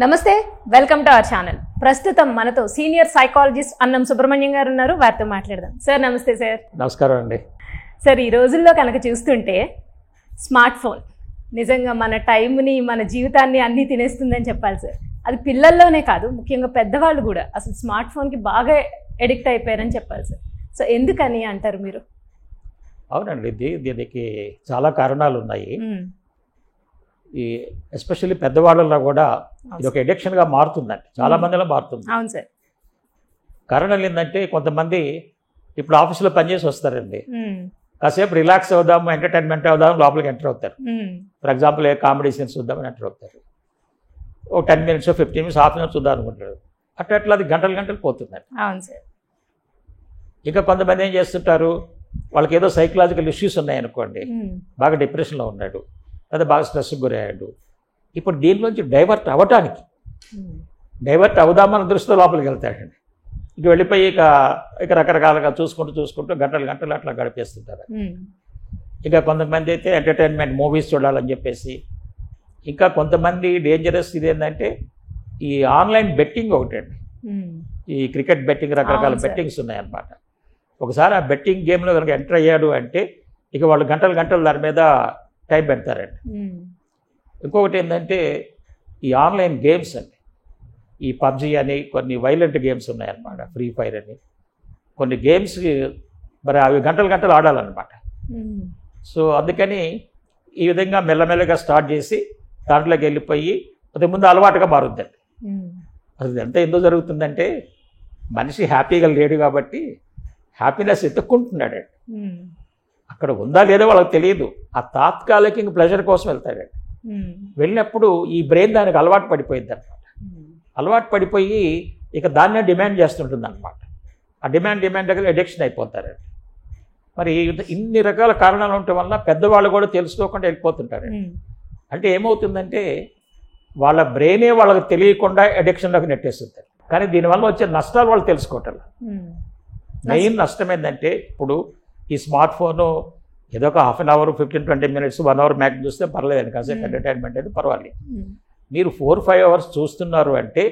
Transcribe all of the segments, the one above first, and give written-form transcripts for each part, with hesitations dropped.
నమస్తే, welcome to our channel. ప్రస్తుతం మనతో సీనియర్ సైకాలజిస్ట్ అన్నం సుబ్రహ్మణ్యం గారు ఉన్నారు. వారితో మాట్లాడదాం. సార్ నమస్తే. సార్ నమస్కారం అండి. సార్, ఈ రోజుల్లో కనుక చూస్తుంటే స్మార్ట్ ఫోన్ నిజంగా మన టైంని, మన జీవితాన్ని అన్నీ తినేస్తుందని చెప్పాలి సార్. అది పిల్లల్లోనే కాదు, ముఖ్యంగా పెద్దవాళ్ళు కూడా అసలు స్మార్ట్ ఫోన్కి బాగా ఎడిక్ట్ అయిపోయారని చెప్పాలి సార్. సో ఎందుకని అంటారు మీరు? అవునండి, దీనికి చాలా కారణాలు ఉన్నాయి. ఈ ఎస్పెషల్లీ పెద్దవాళ్ళలో కూడా ఇది ఒక ఎడిక్షన్గా మారుతుందండి, చాలా మందిలో మారుతుంది. అవును సార్. కారణాలు ఏంటంటే, కొంతమంది ఇప్పుడు ఆఫీస్లో పనిచేసి వస్తారండి, కాసేపు రిలాక్స్ అవుదాము, ఎంటర్టైన్మెంట్ అవుదాము, లోపలికి ఎంటర్ అవుతారు. ఫర్ ఎగ్జాంపుల్ ఏ కామెడీ సీన్స్ చూద్దామని ఎంటర్ అవుతారు. ఓ 10 minutes 15 minutes half an hour చూద్దాం అనుకుంటారు. అట్లా అది గంటలు గంటలు పోతుందండి. అవును సార్. ఇంకా కొంతమంది ఏం చేస్తుంటారు, వాళ్ళకి ఏదో సైకలాజికల్ ఇష్యూస్ ఉన్నాయనుకోండి, బాగా డిప్రెషన్లో ఉన్నాడు, లేదా బాగా స్ట్రెస్కి గురయ్యాడు. ఇప్పుడు దీనిలోంచి డైవర్ట్ అవుదామన్న దృష్టితో లోపలికి వెళ్తాడండి. ఇక వెళ్ళిపోయి ఇక రకరకాలుగా చూసుకుంటూ గంటలు అట్లా గడిపేస్తుంటారు. ఇంకా కొంతమంది అయితే ఎంటర్టైన్మెంట్ మూవీస్ చూడాలని చెప్పేసి, ఇంకా కొంతమంది డేంజరస్ ఇది ఏంటంటే ఈ ఆన్లైన్ బెట్టింగ్ ఒకటండి. ఈ క్రికెట్ బెట్టింగ్, రకరకాల బెట్టింగ్స్ ఉన్నాయన్నమాట. ఒకసారి ఆ బెట్టింగ్ గేమ్లో కనుక ఎంటర్ అయ్యాడు అంటే ఇక వాళ్ళు గంటలు దాని మీద టైం పెడతారండి. ఇంకొకటి ఏంటంటే ఈ ఆన్లైన్ గేమ్స్ అండి, ఈ పబ్జీ అని కొన్ని వైలెంట్ గేమ్స్ ఉన్నాయన్నమాట, ఫ్రీ ఫైర్ అని కొన్ని గేమ్స్, మరి అవి గంటలు ఆడాలన్నమాట. సో అందుకని ఈ విధంగా మెల్లమెల్లగా స్టార్ట్ చేసి దాంట్లోకి వెళ్ళిపోయి అది ముందు అలవాటుగా మారుద్దండి. అది ఎంత ఎందుకు జరుగుతుందంటే, మనిషి హ్యాపీగా లేడు కాబట్టి హ్యాపీనెస్ ఎత్తుక్కుంటున్నాడండి. అక్కడ ఉందా లేదో వాళ్ళకి తెలియదు, ఆ తాత్కాలిక ప్లెజర్ కోసం వెళ్తాడండి. వెళ్ళినప్పుడు ఈ బ్రెయిన్ దానికి అలవాటు పడిపోయింది అనమాట. అలవాటు పడిపోయి ఇక దాన్నే డిమాండ్ చేస్తుంటుంది అనమాట. ఆ డిమాండ్ దగ్గర అడిక్షన్ అయిపోతారండి. మరి ఇన్ని రకాల కారణాలు ఉండటం వల్ల పెద్దవాళ్ళు కూడా తెలుసుకోకుండా వెళ్ళిపోతుంటారండి. అంటే ఏమవుతుందంటే వాళ్ళ బ్రెయినే వాళ్ళకి తెలియకుండా అడిక్షన్లోకి నెట్టేస్తుంటారు. కానీ దీనివల్ల వచ్చే నష్టాలు వాళ్ళు తెలుసుకోవటం. మెయిన్ నష్టం ఏంటంటే, ఇప్పుడు ఈ స్మార్ట్ ఫోను ఏదో ఒక half an hour 15-20 minutes 1 hour match చూస్తే పర్లేదండి, కాసేపు ఎంటర్టైన్మెంట్ అయితే పర్వాలేదు. మీరు 4-5 hours చూస్తున్నారు అంటే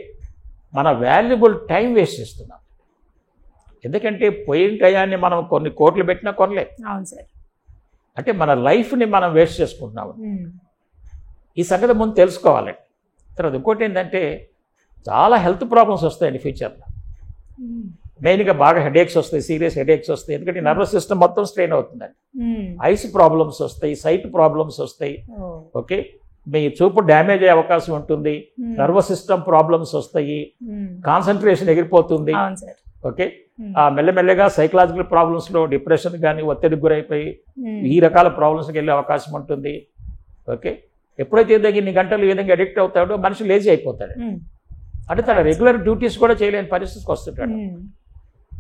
మన వాల్యుబుల్ టైం వేస్ట్ చేస్తున్నాం. ఎందుకంటే పోయిన టయాన్ని మనం కొన్ని కోట్లు పెట్టినా కొనలేదు. అవును సార్. అంటే మన లైఫ్ని మనం వేస్ట్ చేసుకుంటున్నాము. ఈ సంగతి ముందు తెలుసుకోవాలండి. తర్వాత ఇంకోటి ఏంటంటే, చాలా హెల్త్ ప్రాబ్లమ్స్ వస్తాయండి ఫ్యూచర్లో. మెయిన్గా బాగా హెడేక్స్ వస్తాయి, సీరియస్ హెడేక్స్ వస్తాయి. ఎందుకంటే నర్వస్ సిస్టమ్ మొత్తం స్ట్రెయిన్ అవుతుందండి. ఐస్ ప్రాబ్లమ్స్ వస్తాయి, సైట్ ప్రాబ్లమ్స్ వస్తాయి. ఓకే, మీ చూపు డ్యామేజ్ అయ్యే అవకాశం ఉంటుంది, నర్వస్ సిస్టమ్ ప్రాబ్లమ్స్ వస్తాయి, కాన్సన్ట్రేషన్ ఎగిరిపోతుంది. ఓకే, మెల్లమెల్లగా సైకలాజికల్ ప్రాబ్లమ్స్లో డిప్రెషన్ కానీ ఒత్తిడికి గురైపోయి ఈ రకాల ప్రాబ్లమ్స్కి వెళ్ళే అవకాశం ఉంటుంది. ఓకే, ఎప్పుడైతే ఇన్ని గంటలు ఈ విధంగా అడిక్ట్ అవుతాడో మనిషి లేజీ అయిపోతాడు. అంటే తన రెగ్యులర్ డ్యూటీస్ కూడా చేయలేని పరిస్థితికి వస్తుంటాడు.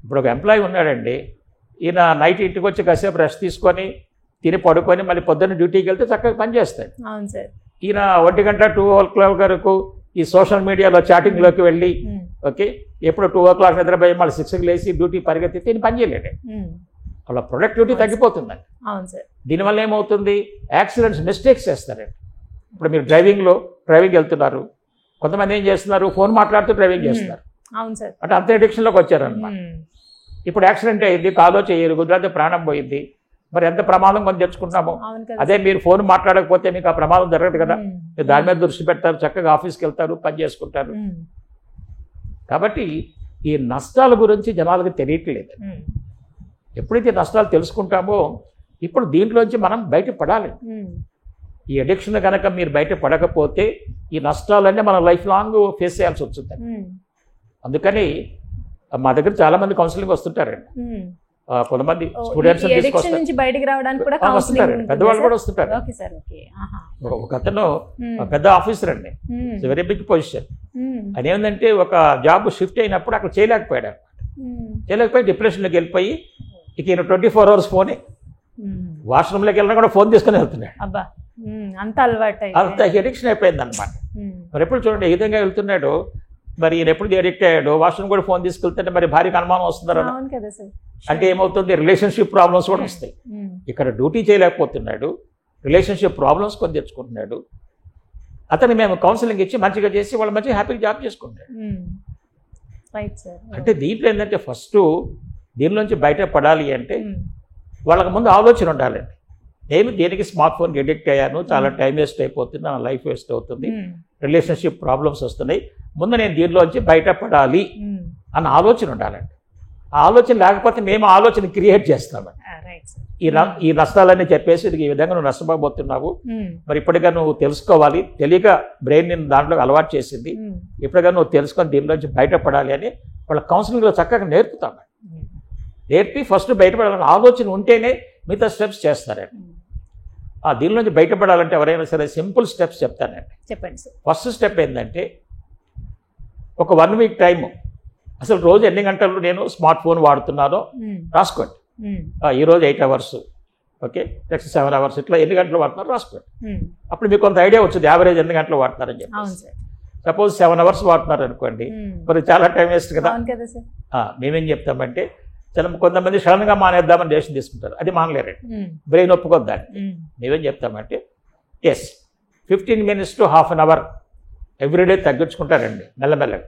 ఇప్పుడు ఒక ఎంప్లాయీ ఉన్నాడండి, ఈయన నైట్ ఇంటికి వచ్చి కాసేపు రెస్ట్ తీసుకొని తిని పడుకొని మళ్ళీ పొద్దున్న డ్యూటీకి వెళ్తే చక్కగా పనిచేస్తాడు. ఈయన 1 గంట 2 o'clock వరకు ఈ సోషల్ మీడియాలో చాటింగ్లోకి వెళ్ళి, ఓకే, ఎప్పుడు 2 o'clock నిద్రపోయి మళ్ళీ 6కి లేచి డ్యూటీ పరిగెత్తి తిని పని చేయలేడు. వాళ్ళ ప్రొడక్టివిటీ తగ్గిపోతుందండి. దీనివల్ల ఏమవుతుంది, యాక్సిడెంట్స్, మిస్టేక్స్ చేస్తారండి. ఇప్పుడు మీరు డ్రైవింగ్ వెళ్తున్నారు, కొంతమంది ఏం చేస్తున్నారు, ఫోన్ మాట్లాడుతూ డ్రైవింగ్ చేస్తున్నారు. అంటే అంత అడిక్షన్లోకి వచ్చారనమాట. ఇప్పుడు యాక్సిడెంట్ అయ్యింది, కాదో చేయరు, కుదిరితే ప్రాణం పోయింది. మరి ఎంత ప్రమాదం కొని తెచ్చుకుంటున్నాము. అదే మీరు ఫోన్ మాట్లాడకపోతే మీకు ఆ ప్రమాదం జరగదు కదా. మీరు దాని మీద దృష్టి పెడతారు, చక్కగా ఆఫీస్కి వెళ్తారు, పని చేసుకుంటారు. కాబట్టి ఈ నష్టాల గురించి జనాలకు తెలియట్లేదు. ఎప్పుడైతే నష్టాలు తెలుసుకుంటామో ఇప్పుడు దీంట్లోంచి మనం బయటపడాలి. ఈ అడిక్షన్ కనుక మీరు బయట పడకపోతే ఈ నష్టాలన్నీ మనం లైఫ్ లాంగ్ ఫేస్ చేయాల్సి వస్తుంది. అందుకని మా దగ్గర చాలా మంది కౌన్సిలింగ్ వస్తుంటారండి. కొంతమంది స్టూడెంట్స్ వస్తుంటారు, పెద్దవాళ్ళు కూడా వస్తుంటారు. ఒక అతను పెద్ద ఆఫీసర్ అండి, వెరీ బిగ్ పొజిషన్. ఆయన ఏంటంటే ఒక జాబ్ షిఫ్ట్ అయినప్పుడు అక్కడ చేయలేకపోయాడు. డిప్రెషన్లోకి వెళ్ళిపోయి ఇక ఈయన 24 hours ఫోనే, వాష్రూమ్లోకి వెళ్ళినా కూడా ఫోన్ తీసుకుని వెళ్తున్నాడు. అంత అలవాటు, అంత అడిక్షన్ అయిపోయింది అనమాట. మరి ఎప్పుడు చూడండి ఏ విధంగా వెళ్తున్నాడు, మరి ఈయన ఎప్పుడు అడిక్ట్ అయ్యాడు, వాష్రూమ్ కూడా ఫోన్ తీసుకెళ్తుంటే మరి భార్యకి అనుమానం వస్తుందా? అంటే ఏమవుతుంది, రిలేషన్షిప్ ప్రాబ్లమ్స్ కూడా వస్తాయి. ఇక్కడ డ్యూటీ చేయలేకపోతున్నాడు, రిలేషన్షిప్ ప్రాబ్లమ్స్ కొని తెచ్చుకుంటున్నాడు. అతను మేము కౌన్సిలింగ్ ఇచ్చి మంచిగా చేసి వాళ్ళు మంచిగా హ్యాపీగా జాబ్ చేసుకుంటారు. Right sir. అంటే దీంట్లో ఏంటంటే ఫస్ట్ దీనిలోంచి బయటపడాలి అంటే వాళ్ళకి ముందు ఆలోచన ఉండాలండి. నేను దేనికి స్మార్ట్ ఫోన్కి ఎడిక్ట్ అయ్యాను, చాలా టైం వేస్ట్ అయిపోతుంది, నా లైఫ్ వేస్ట్ అవుతుంది, రిలేషన్షిప్ ప్రాబ్లమ్స్ వస్తున్నాయి, ముందు నేను దీనిలోంచి బయటపడాలి అన్న ఆలోచన ఉండాలండి. ఆ ఆలోచన లేకపోతే మేము ఆలోచన క్రియేట్ చేస్తామండి. ఈ నష్టాలన్నీ చెప్పేసి ఈ విధంగా నువ్వు నష్టపోతున్నావు, మరి ఇప్పటిగా నువ్వు తెలుసుకోవాలి, తెలియక బ్రెయిన్ నేను దాంట్లో అలవాటు చేసింది, ఇప్పటిగా నువ్వు తెలుసుకొని దీనిలోంచి బయటపడాలి అని వాళ్ళ కౌన్సిలింగ్లో చక్కగా నేర్పుతామండి. నేర్పి ఫస్ట్ బయటపడాలని ఆలోచన ఉంటేనే మిగతా స్టెప్స్ చేస్తారండి. దీనిలోంచి బయటపడాలంటే ఎవరైనా సరే సింపుల్ స్టెప్స్ చెప్తానండి. చెప్పండి సార్. ఫస్ట్ స్టెప్ ఏంటంటే ఒక 1 వీక్ టైము అసలు రోజు ఎన్ని గంటలు నేను స్మార్ట్ ఫోన్ వాడుతున్నానో రాసుకోండి. ఈరోజు 8 అవర్స్, ఓకే, నెక్స్ట్ 7 అవర్స్, ఇట్లా ఎన్ని గంటలు వాడుతున్నారో రాసుకోండి. అప్పుడు మీకు కొంత ఐడియా వచ్చింది యావరేజ్ ఎన్ని గంటలు వాడుతున్నారని చెప్పి. సపోజ్ 7 అవర్స్ వాడుతున్నారు అనుకోండి, మరి చాలా టైం వేస్ట్ కదా. మేమేం చెప్తామంటే కొంతమంది సడన్గా మానేద్దామని డెసిషన్ తీసుకుంటారు, అది మానలేరండి, బ్రెయిన్ ఒప్పుకోద్దాన్ని. మేమేం చెప్తామంటే 15 minutes to ½ an hour everyday తగ్గించుకుంటారండి మెల్లమెల్లగా.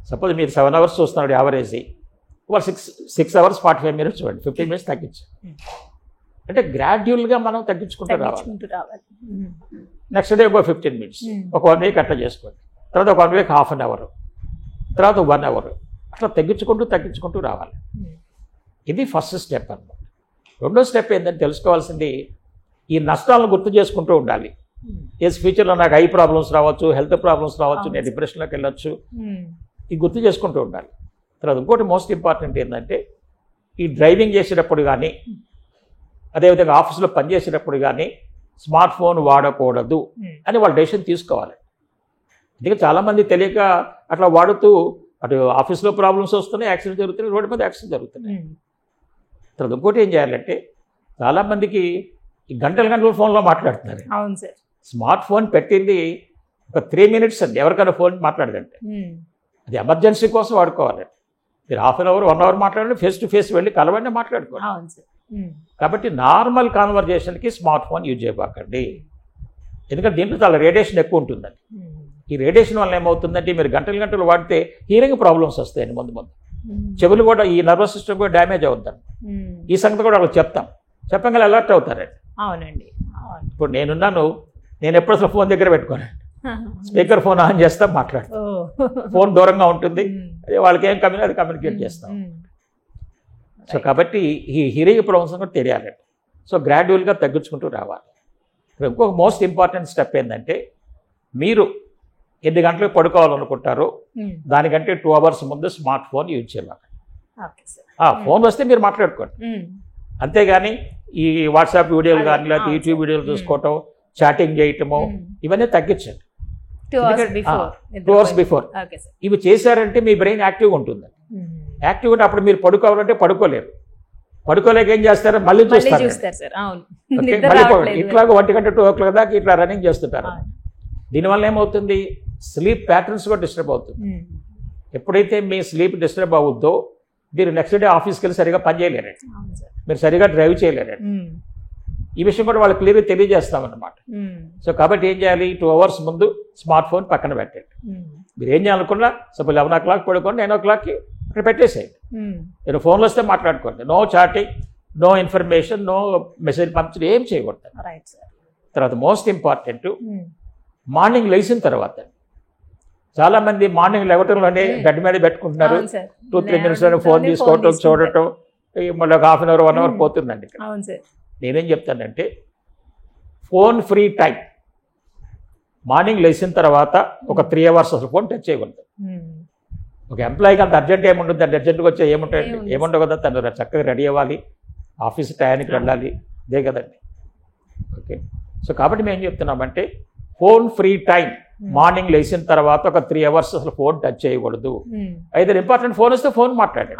సపోజ్ మీరు 7 అవర్స్ చూస్తున్నారు యావరేజ్, వాళ్ళు 6 hours 45 minutes చూడండి, 15 minutes తగ్గించు. అంటే గ్రాడ్యువల్గా మనం తగ్గించుకుంటూ రావాలి. నెక్స్ట్ డే ఒక 15 minutes, ఒక 1 week అట్లా చేసుకోండి, తర్వాత ఒక 1 week ½ an hour, తర్వాత 1 hour, అట్లా తగ్గించుకుంటూ రావాలి. ఇది ఫస్ట్ స్టెప్ అన్నమాట. రెండో స్టెప్ ఏంటంటే తెలుసుకోవాల్సింది ఈ నష్టాలను గుర్తు చేసుకుంటూ ఉండాలి. ఫ్యూచర్లో నాకు ఐ ప్రాబ్లమ్స్ రావచ్చు, హెల్త్ ప్రాబ్లమ్స్ రావచ్చు, నేను డిప్రెషన్లోకి వెళ్ళొచ్చు, ఇది గుర్తు చేసుకుంటూ ఉండాలి. తర్వాత ఇంకోటి మోస్ట్ ఇంపార్టెంట్ ఏంటంటే ఈ డ్రైవింగ్ చేసేటప్పుడు కానీ అదేవిధంగా ఆఫీస్లో పనిచేసేటప్పుడు కానీ స్మార్ట్ ఫోన్ వాడకూడదు అని వాళ్ళు డెసిషన్ తీసుకోవాలి. అందుకే చాలామంది తెలియక అట్లా వాడుతూ అటు ఆఫీస్లో ప్రాబ్లమ్స్ వస్తున్నాయి, యాక్సిడెంట్ జరుగుతున్నాయి, రోడ్డు మీద యాక్సిడెంట్ జరుగుతున్నాయి. తర్వాత ఇంకోటి ఏం చేయాలంటే చాలామందికి ఈ గంటల ఫోన్లో మాట్లాడుతున్నారు. అవును సార్. స్మార్ట్ ఫోన్ పెట్టింది ఒక 3 minutes అండి, ఎవరికైనా ఫోన్ మాట్లాడదంటే అది ఎమర్జెన్సీ కోసం వాడుకోవాలండి. మీరు ½ an hour 1 hour మాట్లాడండి, ఫేస్ టు ఫేస్ వెళ్ళి కలవండి, మాట్లాడుకోవాలి. కాబట్టి నార్మల్ కాన్వర్జేషన్కి స్మార్ట్ ఫోన్ యూజ్ చేయబాకండి, ఎందుకంటే దీంట్లో చాలా రేడియేషన్ ఎక్కువ ఉంటుందండి. ఈ రేడియేషన్ వల్ల ఏమవుతుందంటే మీరు గంటలు వాడితే హియరింగ్ ప్రాబ్లమ్స్ వస్తాయండి. ముందు చెవులు కూడా, ఈ నర్వస్ సిస్టమ్ కూడా డ్యామేజ్ అవుతాను. ఈ సంగతి కూడా వాళ్ళకి చెప్పగల అలర్ట్ అవుతారండి. అవునండి. ఇప్పుడు నేను ఎప్పుడు అసలు ఫోన్ దగ్గర పెట్టుకోనండి, స్పీకర్ ఫోన్ ఆన్ చేస్తా, మాట్లాడతాం, ఫోన్ దూరంగా ఉంటుంది, వాళ్ళకి ఏం అది కమ్యూనికేట్ చేస్తాం. సో కాబట్టి ఈ హియరింగ్ ప్రాబ్లమ్స్ కూడా తెలియాలండి. సో గ్రాడ్యువల్గా తగ్గించుకుంటూ రావాలి. ఇంకొక మోస్ట్ ఇంపార్టెంట్ స్టెప్ ఏంటంటే మీరు ఎన్ని గంటలకు పడుకోవాలనుకుంటారో దానికంటే 2 hours ముందు స్మార్ట్ ఫోన్ యూజ్ చేయాలి. ఫోన్ వస్తే మీరు మాట్లాడుకోండి, అంతేగాని ఈ వాట్సాప్ వీడియోలు కానీ లేకపోతే యూట్యూబ్ వీడియోలు చూసుకోవటం, చాటింగ్ చేయటము, ఇవన్నీ తగ్గించండి. 2 hours before. ఇవి చేశారంటే మీ బ్రెయిన్ యాక్టివ్గా ఉంటుంది. యాక్టివ్గా ఉంటే అప్పుడు మీరు పడుకోవాలంటే పడుకోలేరు, పడుకోలేక ఏం చేస్తారో మళ్ళీ చూస్తారు. ఇట్లాగ 1 గంట 2 o'clock దాకా ఇట్లా రన్నింగ్ చేస్తుంటారు. దీనివల్ల ఏమవుతుంది, స్లీప్ ప్యాటర్న్స్ కూడా డిస్టర్బ్ అవుతుంది. ఎప్పుడైతే మీ స్లీప్ డిస్టర్బ్ అవుద్దో మీరు నెక్స్ట్ డే ఆఫీస్కి వెళ్ళి సరిగా పని చేయలేరండి, మీరు సరిగా డ్రైవ్ చేయలేరండి. ఈ విషయం కూడా వాళ్ళకి క్లియర్గా తెలియజేస్తామన్నమాట. సో కాబట్టి ఏం చేయాలి, 2 hours ముందు స్మార్ట్ ఫోన్ పక్కన పెట్టండి. మీరు ఏం చేయాలనుకున్నా సపోజ్ 11 o'clock పడుకోండి, 9 o'clockకి అక్కడ పెట్టేసేయండి. మీరు ఫోన్లో వస్తే మాట్లాడుకోండి, no chatting, no information, no message పంపించడం, ఏం చేయకూడదు. తర్వాత మోస్ట్ ఇంపార్టెంట్ మార్నింగ్ లేచిన తర్వాత చాలామంది మార్నింగ్ లేవటంలోనే బెడ్ మీద పెట్టుకుంటున్నారు, 2-3 minutes ఫోన్ తీసుకోవటం, చూడటం, మళ్ళీ ఒక ½ an hour 1 hour పోతుందండి. నేనేం చెప్తానంటే ఫోన్ ఫ్రీ టైం మార్నింగ్ లేచిన తర్వాత ఒక 3 hours అసలు ఫోన్ టచ్ చేయకూడదు. ఒక ఎంప్లాయీకి అంత అర్జెంట్ ఏముంటుంది, అంత అర్జెంట్గా వచ్చే ఏముండవు కదా, తను చక్కగా రెడీ అవ్వాలి, ఆఫీస్ టయానికి వెళ్ళాలి, ఇదే కదండి. ఓకే, సో కాబట్టి మేము ఏం చెప్తున్నామంటే ఫోన్ ఫ్రీ టైం మార్నింగ్ లేచిన తర్వాత ఒక 3 hours అసలు ఫోన్ టచ్ చేయకూడదు. అయితే ఇంపార్టెంట్ ఫోన్ వస్తే ఫోన్ మాట్లాడండి,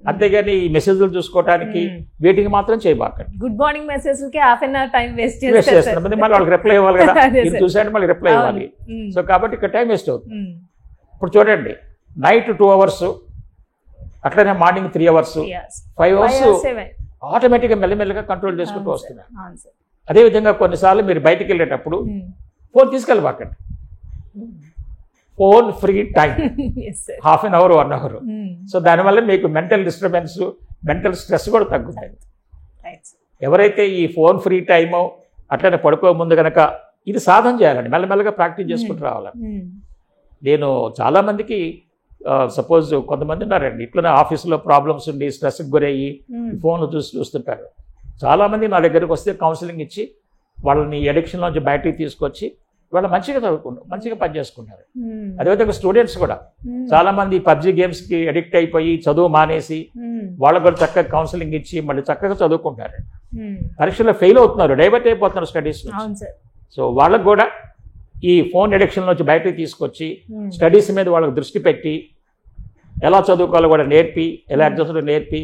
అంతేగాని ఈ మెసేజ్లు చూసుకోవడానికి వీటికి మాత్రం చేయబాకండి. గుడ్ మార్నింగ్ మెసేజ్ కి ½ an hour టైం వేస్ట్ చేస్తున్నాం, మళ్ళీ వాళ్ళకి రిప్లై ఇవ్వాలి కదా, ఇది చూసాడు మళ్ళీ రిప్లై ఇవ్వాలి. సో కాబట్టి ఇక్కడ టైం వేస్ట్ అవుతుంది. ఇప్పుడు చూడండి, నైట్ 2 hours, అట్లనే మార్నింగ్ 3 hours, 5 hours ఆటోమేటిక్గా మెల్లమెల్లగా కంట్రోల్ చేసుకుంటూ వస్తున్నారు. అదేవిధంగా కొన్నిసార్లు మీరు బయటికి వెళ్ళేటప్పుడు ఫోన్ తీసుకెళ్ళబాకండి. Phone free time yes sir. Half an hour 1 hour. So దానివల్ల మీకు మెంటల్ డిస్టర్బెన్స్, మెంటల్ స్ట్రెస్ కూడా తగ్గుతుంది. Right sir. ఎవరైతే ఈ ఫోన్ ఫ్రీ టైము అట్లనే పడుకో ముందు కనుక ఇది సాధన చేయాలండి, మెల్లమెల్లగా ప్రాక్టీస్ చేసుకుంటూ రావాలి. నేను చాలామందికి సపోజ్ కొంతమంది ఉన్నారండి ఇట్లనే ఆఫీస్లో ప్రాబ్లమ్స్ ఉండి స్ట్రెస్కి గురయ్యి ఫోన్లు చూస్తుంటారు. చాలామంది నా దగ్గరకు వస్తే కౌన్సిలింగ్ ఇచ్చి వాళ్ళని అడిక్షన్లోంచి బయటికి తీసుకొచ్చి వాళ్ళు మంచిగా చదువుకుంటారు, మంచిగా పనిచేసుకుంటారు. అదేవిధంగా స్టూడెంట్స్ కూడా చాలామంది పబ్జీ గేమ్స్కి అడిక్ట్ అయిపోయి చదువు మానేసి వాళ్ళకు కూడా చక్కగా కౌన్సిలింగ్ ఇచ్చి మళ్ళీ చక్కగా చదువుకుంటారు. పరీక్షలో ఫెయిల్ అవుతున్నారు, డైవర్ట్ అయిపోతున్నారు స్టడీస్. సో వాళ్ళకు కూడా ఈ ఫోన్ అడిక్షన్ నుంచి బయటకు తీసుకొచ్చి స్టడీస్ మీద వాళ్ళకి దృష్టి పెట్టి ఎలా చదువుకోవాలో కూడా నేర్పి, ఎలా అడ్జస్ట్ నేర్పి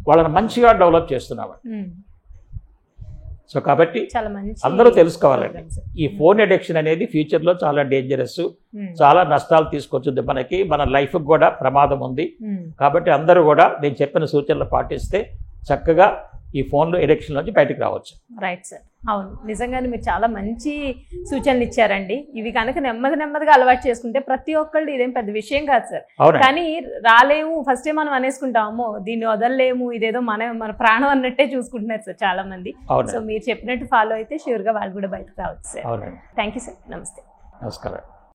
వాళ్ళని మంచిగా డెవలప్ చేస్తున్నాం. సో కాబట్టి అందరూ తెలుసుకోవాలండి, ఈ ఫోన్ అడిక్షన్ అనేది ఫ్యూచర్లో చాలా డేంజరస్, చాలా నష్టాలు తీసుకొచ్చుద్ది మనకి, మన లైఫ్కి కూడా ప్రమాదం ఉంది. కాబట్టి అందరూ కూడా నేను చెప్పిన సూచనలు పాటిస్తే చక్కగా ఈ ఫోన్లో అడిక్షన్ నుంచి బయటకు రావచ్చు. Right sir. అవును, నిజంగానే మీరు చాలా మంచి సూచనలు ఇచ్చారండి. ఇవి కనుక నెమ్మదిగా అలవాటు చేసుకుంటే ప్రతి ఒక్కళ్ళు ఇదేం పెద్ద విషయం కాదు సార్. కానీ రాలేము ఫస్టే మనం అనేసుకుంటాము, దీన్ని వదలలేము, ఇదేదో మన ప్రాణం అన్నట్టే చూసుకుంటున్నారు సార్ చాలా మంది. సో మీరు చెప్పినట్టు ఫాలో అయితే ష్యూర్గా వాళ్ళు కూడా బయటకు రావచ్చు సార్. Thank you sir. నమస్తే. నమస్కారం.